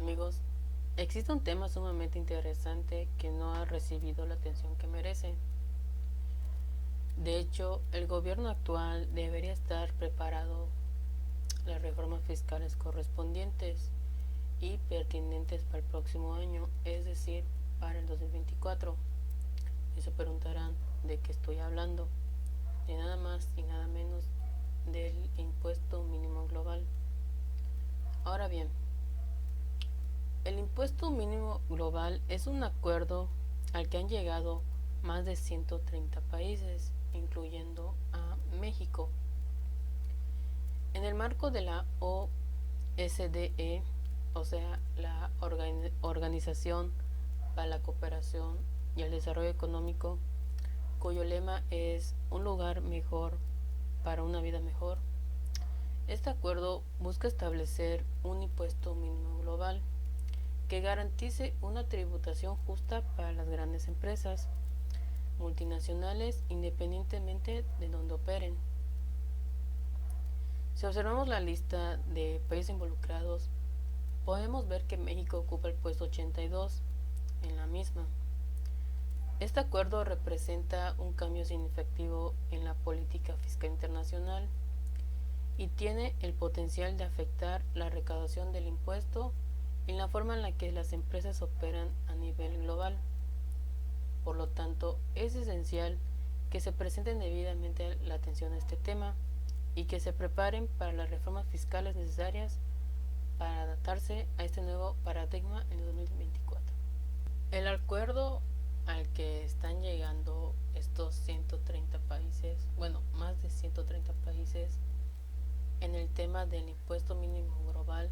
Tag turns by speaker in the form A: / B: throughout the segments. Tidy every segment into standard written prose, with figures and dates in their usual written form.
A: Amigos, existe un tema sumamente interesante que no ha recibido la atención que merece. De hecho, el gobierno actual debería estar preparado las reformas fiscales correspondientes y pertinentes para el próximo año, es decir, para el 2024. Y se preguntarán de qué estoy hablando, de nada más y nada menos del impuesto mínimo global. Ahora bien, el impuesto mínimo global es un acuerdo al que han llegado más de 130 países, incluyendo a México. En el marco de la OSDE, o sea, la Organización para la Cooperación y el Desarrollo Económico, cuyo lema es un lugar mejor para una vida mejor, este acuerdo busca establecer un impuesto mínimo global que garantice una tributación justa para las grandes empresas multinacionales independientemente de donde operen. Si observamos la lista de países involucrados, podemos ver que México ocupa el puesto 82 en la misma. Este acuerdo representa un cambio significativo en la política fiscal internacional y tiene el potencial de afectar la recaudación del impuesto y la forma en la que las empresas operan a nivel global. Por lo tanto, es esencial que se presten debidamente la atención a este tema y que se preparen para las reformas fiscales necesarias para adaptarse a este nuevo paradigma en 2024. El acuerdo al que están llegando estos 130 países, bueno, más de 130 países, en el tema del impuesto mínimo global,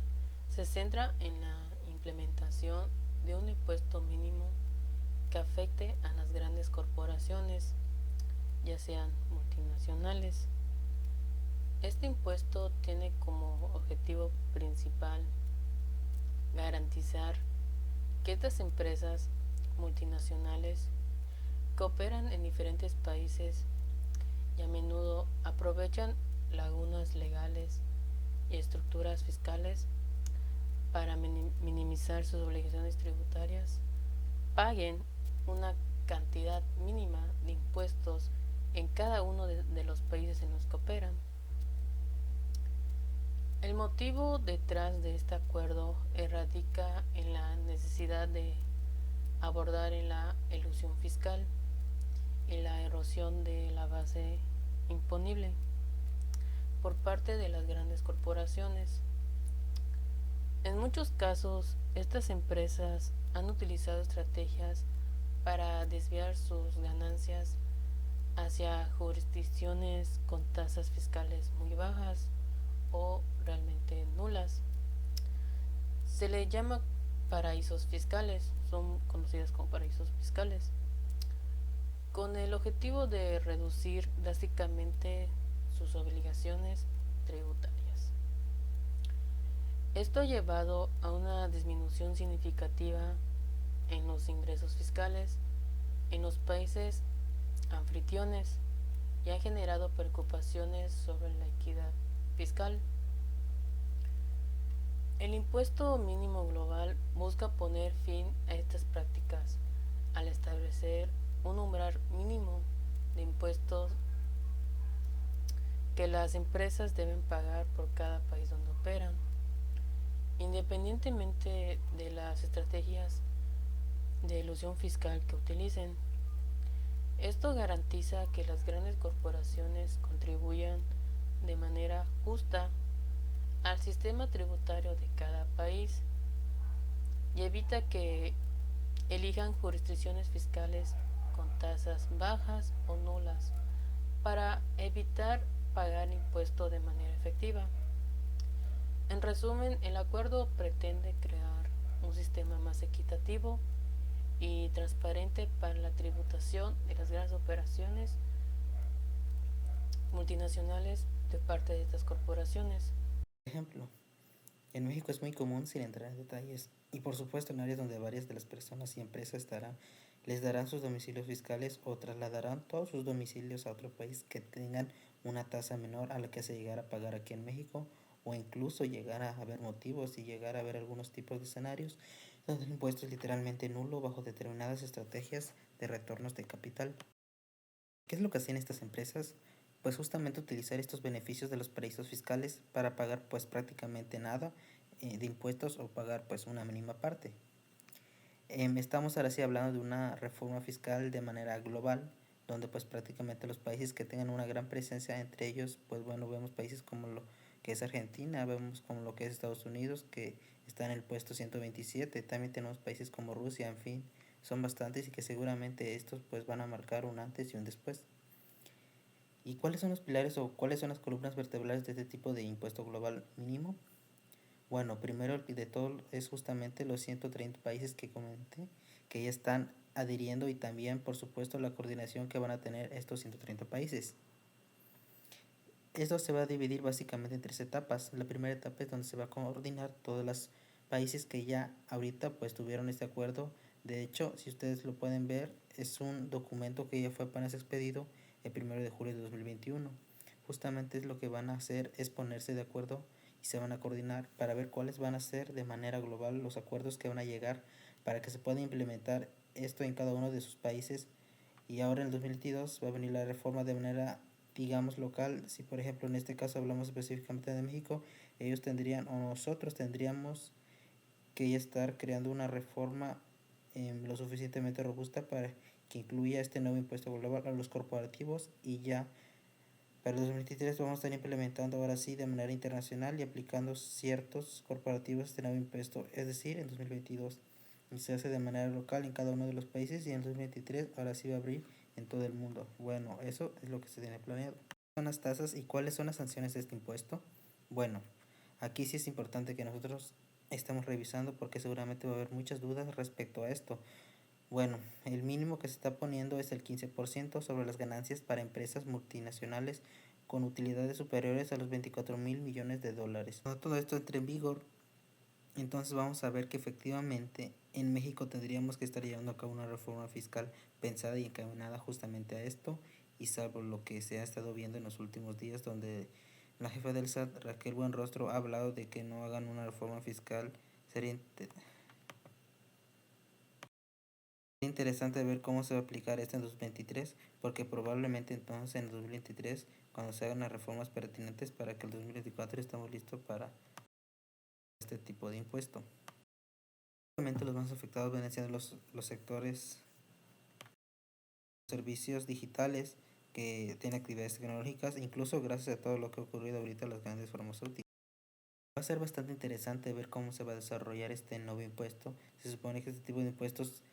A: se centra en la implementación de un impuesto mínimo que afecte a las grandes corporaciones, ya sean multinacionales. Este impuesto tiene como objetivo principal garantizar que estas empresas multinacionales que operan en diferentes países y a menudo aprovechan lagunas legales y estructuras fiscales para minimizar sus obligaciones tributarias, paguen una cantidad mínima de impuestos en cada uno de los países en los que operan. El motivo detrás de este acuerdo radica en la necesidad de abordar en la elusión fiscal y la erosión de la base imponible por parte de las grandes corporaciones. En muchos casos, estas empresas han utilizado estrategias para desviar sus ganancias hacia jurisdicciones con tasas fiscales muy bajas o realmente nulas. Se le llama paraísos fiscales, son conocidas como paraísos fiscales, con el objetivo de reducir drásticamente sus obligaciones tributarias. Esto ha llevado a una disminución significativa en los ingresos fiscales en los países anfitriones y ha generado preocupaciones sobre la equidad fiscal. El impuesto mínimo global busca poner fin a estas prácticas al establecer un umbral mínimo de impuestos que las empresas deben pagar por cada país donde operan, independientemente de las estrategias de elusión fiscal que utilicen. Esto garantiza que las grandes corporaciones contribuyan de manera justa al sistema tributario de cada país y evita que elijan jurisdicciones fiscales con tasas bajas o nulas para evitar pagar impuestos de manera efectiva. En resumen, el acuerdo pretende crear un sistema más equitativo y transparente para la tributación de las grandes operaciones multinacionales de parte de estas corporaciones.
B: Por ejemplo, en México es muy común, sin entrar en detalles, y por supuesto en áreas donde varias de las personas y empresas les darán sus domicilios fiscales o trasladarán todos sus domicilios a otro país que tengan una tasa menor a la que se llegara a pagar aquí en México o incluso llegar a haber motivos y llegar a haber algunos tipos de escenarios donde el impuesto es literalmente nulo bajo determinadas estrategias de retornos de capital. ¿Qué es lo que hacían estas empresas? Pues justamente utilizar estos beneficios de los paraísos fiscales para pagar pues prácticamente nada de impuestos o pagar pues una mínima parte. Estamos ahora sí hablando de una reforma fiscal de manera global, donde pues prácticamente los países que tengan una gran presencia entre ellos, pues bueno, vemos países como lo que es Argentina, vemos como lo que es Estados Unidos, que está en el puesto 127, también tenemos países como Rusia, en fin, son bastantes y que seguramente estos pues van a marcar un antes y un después. ¿Y cuáles son los pilares o cuáles son las columnas vertebrales de este tipo de impuesto global mínimo? Bueno, primero de todo es justamente los 130 países que comenté, que ya están adhiriendo y también, por supuesto, la coordinación que van a tener estos 130 países. Esto se va a dividir básicamente en tres etapas. La primera etapa es donde se va a coordinar todos los países que ya ahorita pues tuvieron este acuerdo. De hecho, si ustedes lo pueden ver, es un documento que ya fue apenas expedido el 1 de julio de 2021. Justamente es lo que van a hacer es ponerse de acuerdo y se van a coordinar para ver cuáles van a ser de manera global los acuerdos que van a llegar para que se pueda implementar esto en cada uno de sus países. Y ahora en el 2022 va a venir la reforma de manera, digamos, local. Si por ejemplo en este caso hablamos específicamente de México, ellos tendrían o nosotros tendríamos que ya estar creando una reforma lo suficientemente robusta para que incluya este nuevo impuesto global a los corporativos, y ya para el 2023 vamos a estar implementando ahora sí de manera internacional y aplicando ciertos corporativos este nuevo impuesto, es decir, en 2022 y se hace de manera local en cada uno de los países, y en 2023 ahora sí va a abrir en todo el mundo. Bueno, eso es lo que se tiene planeado. ¿Cuáles son las tasas y cuáles son las sanciones de este impuesto? Bueno, aquí sí es importante que nosotros estemos revisando porque seguramente va a haber muchas dudas respecto a esto. Bueno, el mínimo que se está poniendo es el 15% sobre las ganancias para empresas multinacionales con utilidades superiores a los 24.000 millones de dólares. Cuando todo esto entre en vigor, entonces vamos a ver que efectivamente en México tendríamos que estar llevando a cabo una reforma fiscal pensada y encaminada justamente a esto, y salvo lo que se ha estado viendo en los últimos días, donde la jefa del SAT, Raquel Buenrostro, ha hablado de que no hagan una reforma fiscal, sería interesante ver cómo se va a aplicar esto en 2023, porque probablemente entonces en 2023, cuando se hagan las reformas pertinentes para que el 2024 estemos listos para este tipo de impuesto. Obviamente los más afectados vienen siendo los sectores servicios digitales que tienen actividades tecnológicas, incluso gracias a todo lo que ha ocurrido ahorita las grandes farmacéuticas. Va a ser bastante interesante ver cómo se va a desarrollar este nuevo impuesto. Se supone que este tipo de impuestos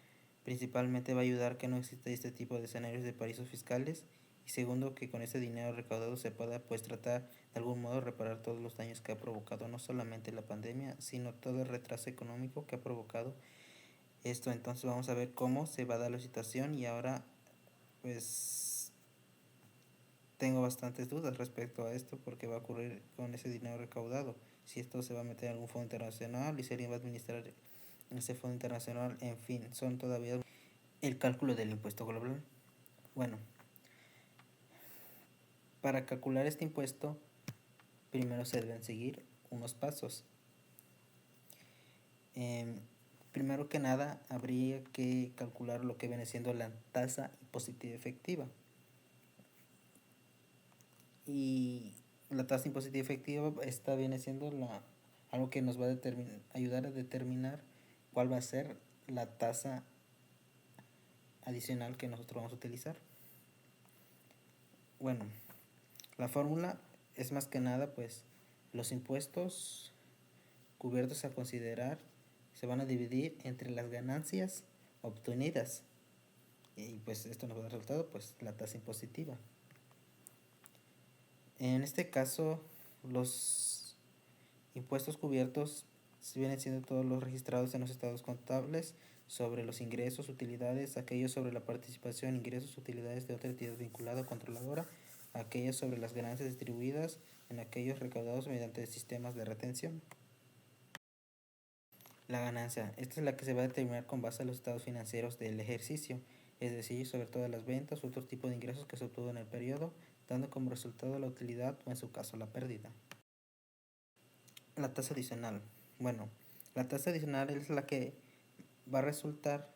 B: principalmente va a ayudar a que no exista este tipo de escenarios de paraísos fiscales, y segundo, que con ese dinero recaudado se pueda pues tratar de algún modo reparar todos los daños que ha provocado no solamente la pandemia, sino todo el retraso económico que ha provocado esto. Entonces vamos a ver cómo se va a dar la situación, y ahora pues tengo bastantes dudas respecto a esto porque va a ocurrir con ese dinero recaudado. Si esto se va a meter en algún fondo internacional y si alguien va a administrar ese fondo internacional, en fin, son todavía el cálculo del impuesto global. Bueno, para calcular este impuesto, primero se deben seguir unos pasos. Primero que nada, habría que calcular lo que viene siendo la tasa impositiva efectiva. Y la tasa impositiva efectiva viene siendo algo que nos va a ayudar a determinar cuál va a ser la tasa adicional que nosotros vamos a utilizar. Bueno, la fórmula es más que nada pues los impuestos cubiertos a considerar se van a dividir entre las ganancias obtenidas, y pues esto nos va a dar resultado pues la tasa impositiva. En este caso, los impuestos cubiertos vienen siendo todos los registrados en los estados contables sobre los ingresos, utilidades, aquellos sobre la participación, ingresos, utilidades de otra entidad vinculada o controladora, aquellos sobre las ganancias distribuidas en aquellos recaudados mediante sistemas de retención. La ganancia, esta es la que se va a determinar con base a los estados financieros del ejercicio, es decir, sobre todas las ventas u otro tipo de ingresos que se obtuvo en el periodo, dando como resultado la utilidad o en su caso la pérdida. La tasa adicional. Bueno, la tasa adicional es la que va a resultar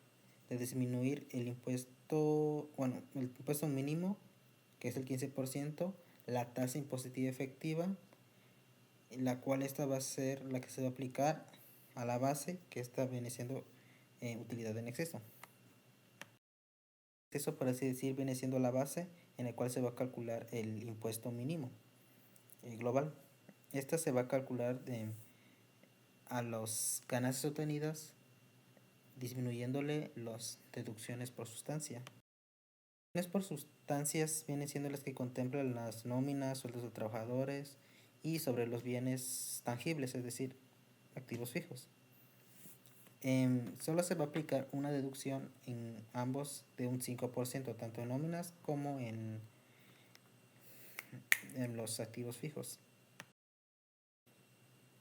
B: de disminuir el impuesto, bueno, el impuesto mínimo, que es el 15%, la tasa impositiva efectiva, la cual esta va a ser la que se va a aplicar a la base, que esta viene siendo utilidad en exceso. Eso, por así decir, viene siendo la base en la cual se va a calcular el impuesto mínimo global. Esta se va a calcular a las ganancias obtenidas disminuyéndole las deducciones por sustancia. Las por sustancias vienen siendo las que contemplan las nóminas, sueldos de trabajadores y sobre los bienes tangibles, es decir, activos fijos. Solo se va a aplicar una deducción en ambos de un 5%, tanto en nóminas como en los activos fijos.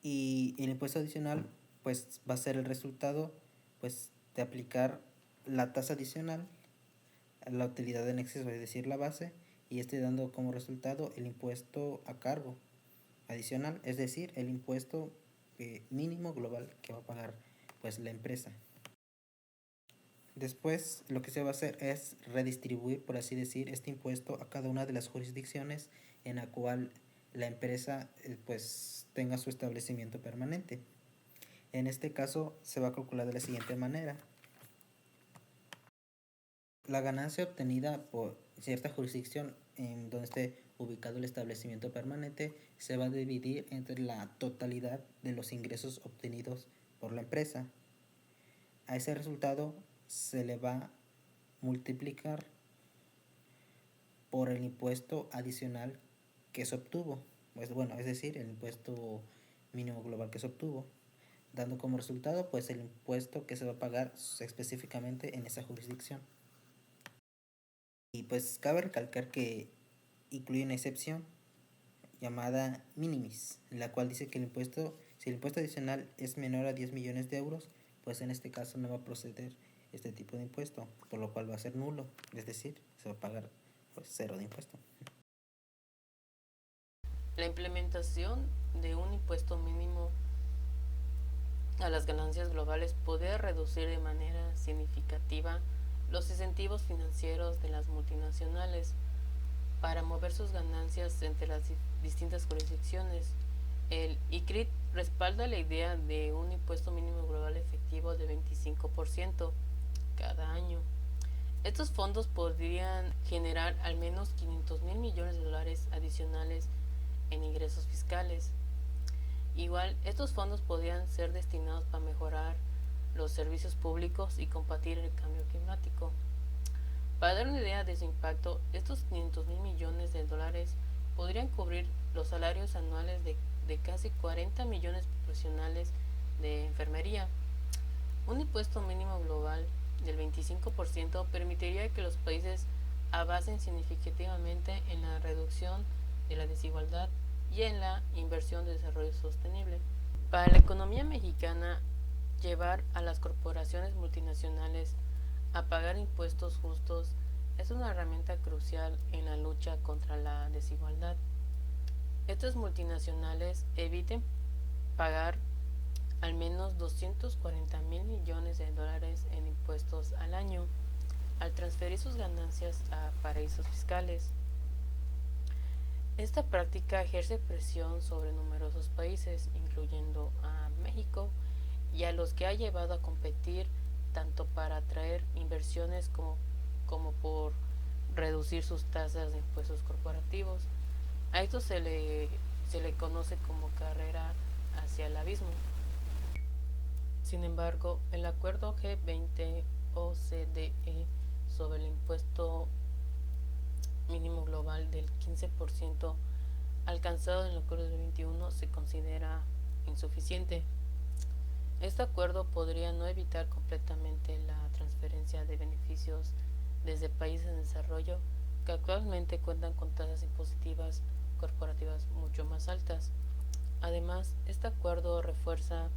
B: Y el impuesto adicional pues va a ser el resultado pues de aplicar la tasa adicional a la utilidad en exceso, es decir, la base, y dando como resultado el impuesto a cargo adicional, es decir, el impuesto mínimo global que va a pagar pues la empresa. Después lo que se va a hacer es redistribuir, por así decir, este impuesto a cada una de las jurisdicciones en la cual la empresa pues tenga su establecimiento permanente. En este caso se va a calcular de la siguiente manera. La ganancia obtenida por cierta jurisdicción en donde esté ubicado el establecimiento permanente se va a dividir entre la totalidad de los ingresos obtenidos por la empresa. A ese resultado se le va a multiplicar por el impuesto adicional que se obtuvo, pues bueno, es decir, el impuesto mínimo global que se obtuvo, dando como resultado pues el impuesto que se va a pagar específicamente en esa jurisdicción. Y pues cabe recalcar que incluye una excepción llamada minimis, la cual dice que si el impuesto adicional es menor a 10 millones de euros, pues en este caso no va a proceder este tipo de impuesto, por lo cual va a ser nulo, es decir, se va a pagar pues cero de impuesto.
A: La implementación de un impuesto mínimo a las ganancias globales podría reducir de manera significativa los incentivos financieros de las multinacionales para mover sus ganancias entre las distintas jurisdicciones. El ICRIT respalda la idea de un impuesto mínimo global efectivo de 25% cada año. Estos fondos podrían generar al menos 500 mil millones de dólares adicionales en ingresos fiscales. Igual, estos fondos podrían ser destinados para mejorar los servicios públicos y combatir el cambio climático. Para dar una idea de su impacto, estos 500 mil millones de dólares podrían cubrir los salarios anuales de casi 40 millones de profesionales de enfermería. Un impuesto mínimo global del 25% permitiría que los países avancen significativamente en la reducción de la desigualdad y en la inversión de desarrollo sostenible. Para la economía mexicana, llevar a las corporaciones multinacionales a pagar impuestos justos es una herramienta crucial en la lucha contra la desigualdad. Estas multinacionales eviten pagar al menos 240 mil millones de dólares en impuestos al año al transferir sus ganancias a paraísos fiscales. Esta práctica ejerce presión sobre numerosos países, incluyendo a México, y a los que ha llevado a competir tanto para atraer inversiones como por reducir sus tasas de impuestos corporativos. A esto se le conoce como carrera hacia el abismo. Sin embargo, el acuerdo G20 OCDE sobre el impuesto mínimo global del 15% alcanzado en el acuerdo del 21 se considera insuficiente. Este acuerdo podría no evitar completamente la transferencia de beneficios desde países en desarrollo que actualmente cuentan con tasas impositivas corporativas mucho más altas. Además, este acuerdo refuerza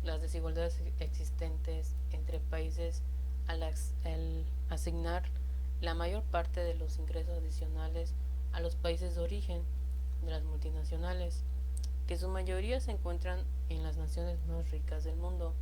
A: las desigualdades existentes entre países al asignar la mayor parte de los ingresos adicionales a los países de origen de las multinacionales, que su mayoría se encuentran en las naciones más ricas del mundo.